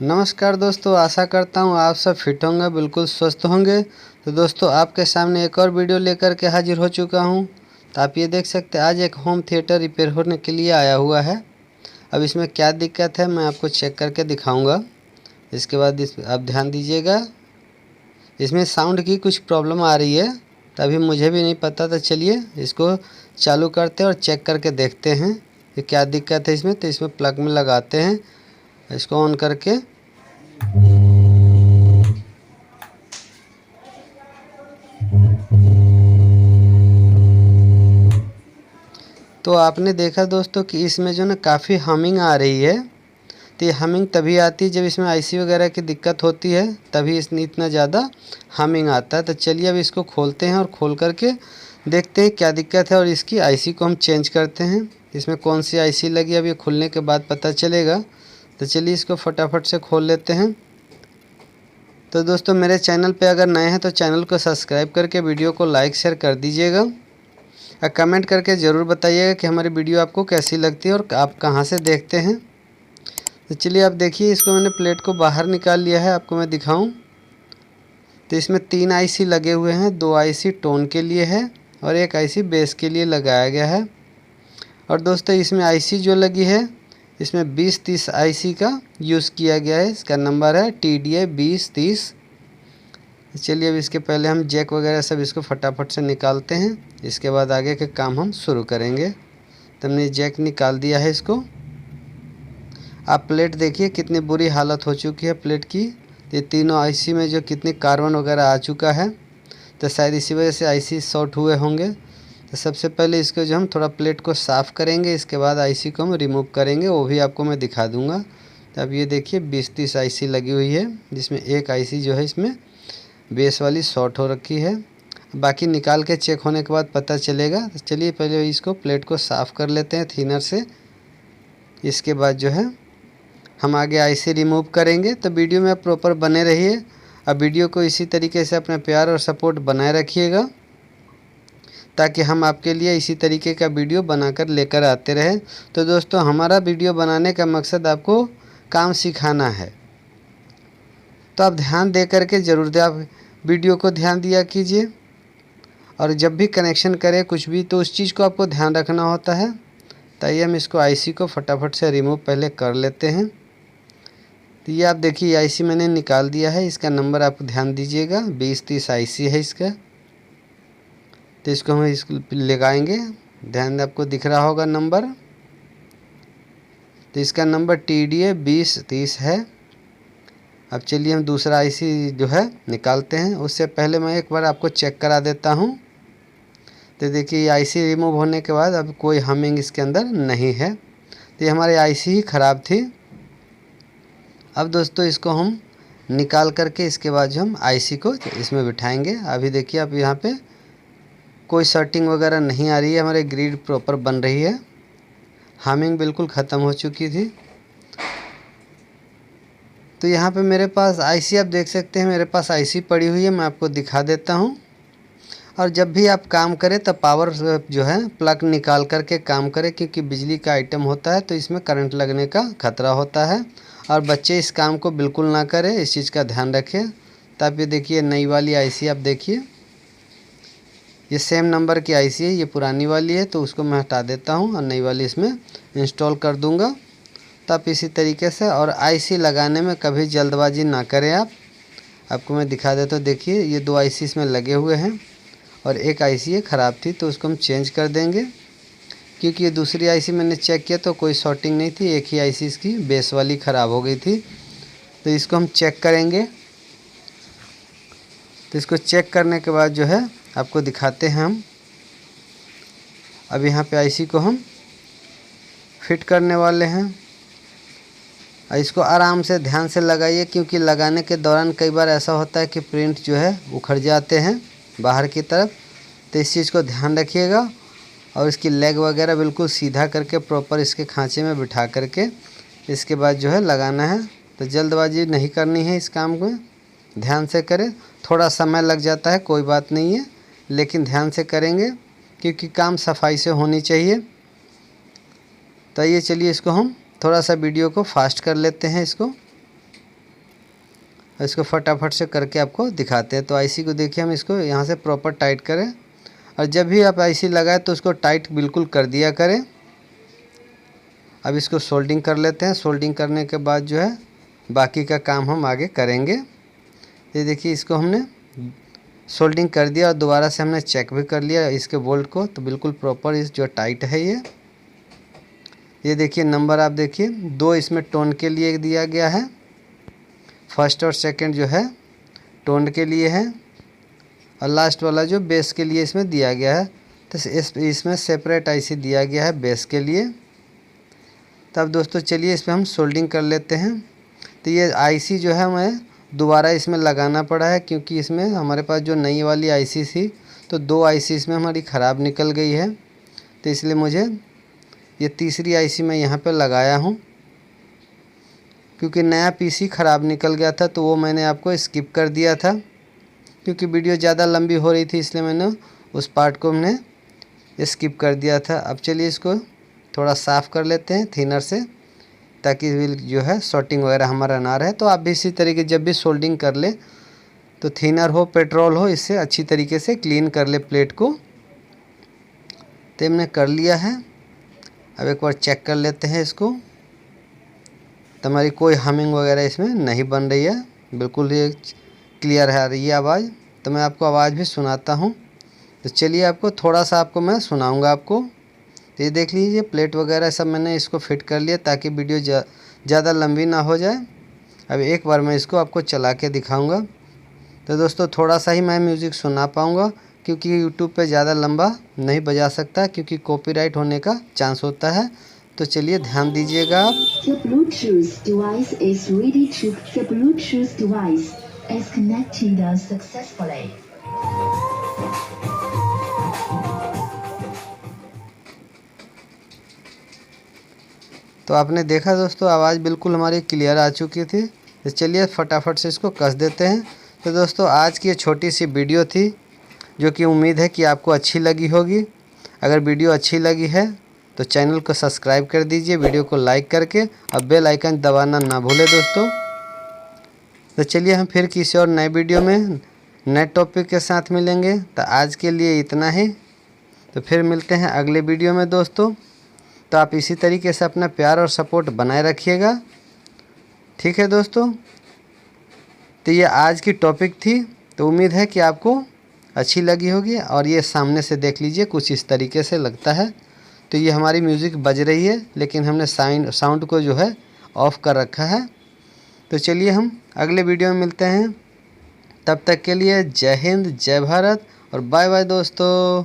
नमस्कार दोस्तों, आशा करता हूँ आप सब फिट होंगे, बिल्कुल स्वस्थ होंगे। तो दोस्तों आपके सामने एक और वीडियो लेकर के हाजिर हो चुका हूँ। तो आप ये देख सकते हैं आज एक होम थिएटर रिपेयर होने के लिए आया हुआ है। अब इसमें क्या दिक्कत है मैं आपको चेक करके दिखाऊंगा। इसके बाद आप ध्यान दीजिएगा, इसमें साउंड की कुछ प्रॉब्लम आ रही है, तभी मुझे भी नहीं पता। तो चलिए इसको चालू करते हैं और चेक करके देखते हैं कि क्या दिक्कत है इसमें। तो इसमें प्लग में लगाते हैं, इसको ऑन करके। तो आपने देखा दोस्तों कि इसमें जो ना काफ़ी हमिंग आ रही है। तो ये हमिंग तभी आती है जब इसमें आईसी वगैरह की दिक्कत होती है, तभी इसमें इतना ज़्यादा हमिंग आता है। तो चलिए अब इसको खोलते हैं और खोल करके देखते हैं क्या दिक्कत है और इसकी आईसी को हम चेंज करते हैं। इसमें कौन सी आईसी लगी अब ये खुलने के बाद पता चलेगा। तो चलिए इसको फटाफट से खोल लेते हैं। तो दोस्तों मेरे चैनल पे अगर नए हैं तो चैनल को सब्सक्राइब करके वीडियो को लाइक शेयर कर दीजिएगा और कमेंट करके ज़रूर बताइएगा कि हमारी वीडियो आपको कैसी लगती है और आप कहां से देखते हैं। तो चलिए आप देखिए, इसको मैंने प्लेट को बाहर निकाल लिया है, आपको मैं दिखाऊं। तो इसमें 3 आईसी लगे हुए हैं, 2 आईसी टोन के लिए है और 1 आईसी बेस के लिए लगाया गया है। और दोस्तों इसमें आईसी जो लगी है इसमें 2030 आईसी का यूज़ किया गया है। इसका नंबर है TDI 2030। चलिए अब इसके पहले हम जैक वगैरह सब इसको फटाफट से निकालते हैं, इसके बाद आगे के काम हम शुरू करेंगे। तो हमने जैक निकाल दिया है इसको। आप प्लेट देखिए कितनी बुरी हालत हो चुकी है प्लेट की। ये तीनों आईसी में जो कितनी कार्बन वगैरह आ चुका है, तो शायद इसी वजह से आईसी शॉर्ट हुए होंगे। तो सबसे पहले इसको जो हम थोड़ा प्लेट को साफ़ करेंगे, इसके बाद आईसी को हम रिमूव करेंगे, वो भी आपको मैं दिखा दूंगा। तो अब ये देखिए 2030 आईसी लगी हुई है, जिसमें 1 आईसी जो है इसमें बेस वाली शॉर्ट हो रखी है। बाकी निकाल के चेक होने के बाद पता चलेगा। तो चलिए पहले इसको प्लेट को साफ़ कर लेते हैं थिनर से, इसके बाद जो है हम आगे आईसी रिमूव करेंगे। तो वीडियो में प्रॉपर बने रहिए। अब वीडियो को इसी तरीके से अपना प्यार और सपोर्ट बनाए रखिएगा, ताकि हम आपके लिए इसी तरीके का वीडियो बनाकर लेकर आते रहें। तो दोस्तों हमारा वीडियो बनाने का मकसद आपको काम सिखाना है, तो आप ध्यान दे करके ज़रूर आप वीडियो को ध्यान दिया कीजिए। और जब भी कनेक्शन करें कुछ भी, तो उस चीज़ को आपको ध्यान रखना होता है। तो आइए हम इसको आईसी को फटाफट से रिमूव पहले कर लेते हैं। तो ये आप देखिए आईसी मैंने निकाल दिया है, इसका नंबर आप ध्यान दीजिएगा 2030 आईसी है इसका। तो इसको हम इसको लगाएंगे, ध्यान आपको दिख रहा होगा नंबर। तो इसका नंबर TDI 2030 है। अब चलिए हम दूसरा आईसी जो है निकालते हैं। उससे पहले मैं एक बार आपको चेक करा देता हूं। तो देखिए आईसी रिमूव होने के बाद अब कोई हमिंग इसके अंदर नहीं है। तो ये हमारी आईसी ही ख़राब थी। अब दोस्तों इसको हम निकाल करके इसके बाद जो हम आईसी को इसमें बिठाएंगे। अभी देखिए अब यहाँ पे कोई सर्टिंग वगैरह नहीं आ रही है, हमारे ग्रिड प्रॉपर बन रही है, हमिंग बिल्कुल ख़त्म हो चुकी थी। तो यहाँ पे मेरे पास आईसी आप देख सकते हैं, मेरे पास आईसी पड़ी हुई है, मैं आपको दिखा देता हूँ। और जब भी आप काम करें तब पावर जो है प्लग निकाल करके काम करें, क्योंकि बिजली का आइटम होता है तो इसमें करंट लगने का खतरा होता है। और बच्चे इस काम को बिल्कुल ना करें, इस चीज़ का ध्यान रखें। तो आप ये देखिए नई वाली आईसी आप देखिए, ये सेम नंबर की आईसी है, ये पुरानी वाली है, तो उसको मैं हटा देता हूँ और नई वाली इसमें इंस्टॉल कर दूँगा। तो आप इसी तरीके से, और आईसी लगाने में कभी जल्दबाजी ना करें। आपको मैं दिखा देता हूँ। देखिए ये 2 आईसी इसमें लगे हुए हैं और 1 आईसी ये ख़राब थी, तो उसको हम चेंज कर देंगे। क्योंकि ये दूसरी आईसी मैंने चेक किया तो कोई शॉर्टिंग नहीं थी, एक ही आईसी इसकी बेस वाली ख़राब हो गई थी। तो इसको हम चेक करेंगे। तो इसको चेक करने के बाद जो है आपको दिखाते हैं हम। अब यहाँ पे आईसी को हम फिट करने वाले हैं। इसको आराम से ध्यान से लगाइए, क्योंकि लगाने के दौरान कई बार ऐसा होता है कि प्रिंट जो है उखड़ जाते हैं बाहर की तरफ। तो इस चीज़ को ध्यान रखिएगा और इसकी लेग वगैरह बिल्कुल सीधा करके प्रॉपर इसके खांचे में बिठा करके इसके बाद जो है लगाना है। तो जल्दबाजी नहीं करनी है, इस काम को ध्यान से करें। थोड़ा समय लग जाता है, कोई बात नहीं है, लेकिन ध्यान से करेंगे क्योंकि काम सफाई से होनी चाहिए। तो ये चलिए इसको हम थोड़ा सा वीडियो को फास्ट कर लेते हैं इसको। इसको फटाफट से करके आपको दिखाते हैं। तो आईसी को देखिए, हम इसको यहाँ से प्रॉपर टाइट करें, और जब भी आप आईसी लगाए तो उसको टाइट बिल्कुल कर दिया करें। अब इसको सोल्डिंग कर लेते हैं। सोल्डिंग करने के बाद जो है बाकी का काम हम आगे करेंगे। ये देखिए, इसको हमने सोल्डिंग कर दिया और दोबारा से हमने चेक भी कर लिया इसके बोल्ट को, तो बिल्कुल प्रॉपर इस जो टाइट है ये देखिए नंबर आप देखिए, 2 इसमें टोन के लिए दिया गया है, फर्स्ट और सेकंड जो है टोन के लिए है, और लास्ट वाला जो बेस के लिए इसमें दिया गया है। तो इसमें सेपरेट आईसी दिया गया है बेस के लिए। तब दोस्तों चलिए इस पर हम सोल्डिंग कर लेते हैं। तो ये आईसी जो है हमें दोबारा इसमें लगाना पड़ा है, क्योंकि इसमें हमारे पास जो नई वाली आईसी थी तो 2 आईसी इसमें हमारी ख़राब निकल गई है। तो इसलिए मुझे ये तीसरी आईसी मैं यहाँ पे लगाया हूँ, क्योंकि नया पीसी ख़राब निकल गया था तो वो मैंने आपको स्किप कर दिया था, क्योंकि वीडियो ज़्यादा लंबी हो रही थी, इसलिए मैंने उस पार्ट को हमने स्किप कर दिया था। अब चलिए इसको थोड़ा साफ़ कर लेते हैं थिनर से, ताकि जो है शॉर्टिंग वगैरह हमारा ना रहे। तो आप भी इसी तरीके जब भी सोल्डिंग कर ले तो थिनर हो पेट्रोल हो, इससे अच्छी तरीके से क्लीन कर ले प्लेट को। तो हमने कर लिया है। अब एक बार चेक कर लेते हैं इसको, तो हमारी कोई हमिंग वगैरह इसमें नहीं बन रही है, बिल्कुल ये क्लियर है आ रही है आवाज़। तो मैं आपको आवाज़ भी सुनाता हूँ। तो चलिए आपको थोड़ा सा आपको मैं सुनाऊँगा आपको। तो ये देख लीजिए प्लेट वगैरह सब मैंने इसको फिट कर लिया, ताकि वीडियो ज़्यादा लंबी ना हो जाए। अब एक बार मैं इसको आपको चला के दिखाऊंगा। तो दोस्तों थोड़ा सा ही मैं म्यूज़िक सुना पाऊंगा, क्योंकि यूट्यूब पे ज़्यादा लंबा नहीं बजा सकता, क्योंकि कॉपीराइट होने का चांस होता है। तो चलिए ध्यान दीजिएगा आप। The Bluetooth device is ready to. The Bluetooth device is connected successfully. तो आपने देखा दोस्तों, आवाज़ बिल्कुल हमारी क्लियर आ चुकी थी। तो चलिए फटाफट से इसको कस देते हैं। तो दोस्तों आज की ये छोटी सी वीडियो थी, जो कि उम्मीद है कि आपको अच्छी लगी होगी। अगर वीडियो अच्छी लगी है तो चैनल को सब्सक्राइब कर दीजिए, वीडियो को लाइक करके, और बेल आइकन दबाना ना भूलें दोस्तों। तो चलिए हम फिर किसी और नए वीडियो में नए टॉपिक के साथ मिलेंगे। तो आज के लिए इतना ही। तो फिर मिलते हैं अगले वीडियो में दोस्तों। तो आप इसी तरीके से अपना प्यार और सपोर्ट बनाए रखिएगा, ठीक है दोस्तों। तो ये आज की टॉपिक थी, तो उम्मीद है कि आपको अच्छी लगी होगी। और ये सामने से देख लीजिए, कुछ इस तरीके से लगता है। तो ये हमारी म्यूज़िक बज रही है, लेकिन हमने साउंड को जो है ऑफ़ कर रखा है। तो चलिए हम अगले वीडियो में मिलते हैं। तब तक के लिए जय हिंद, जय भारत, और बाय बाय दोस्तों।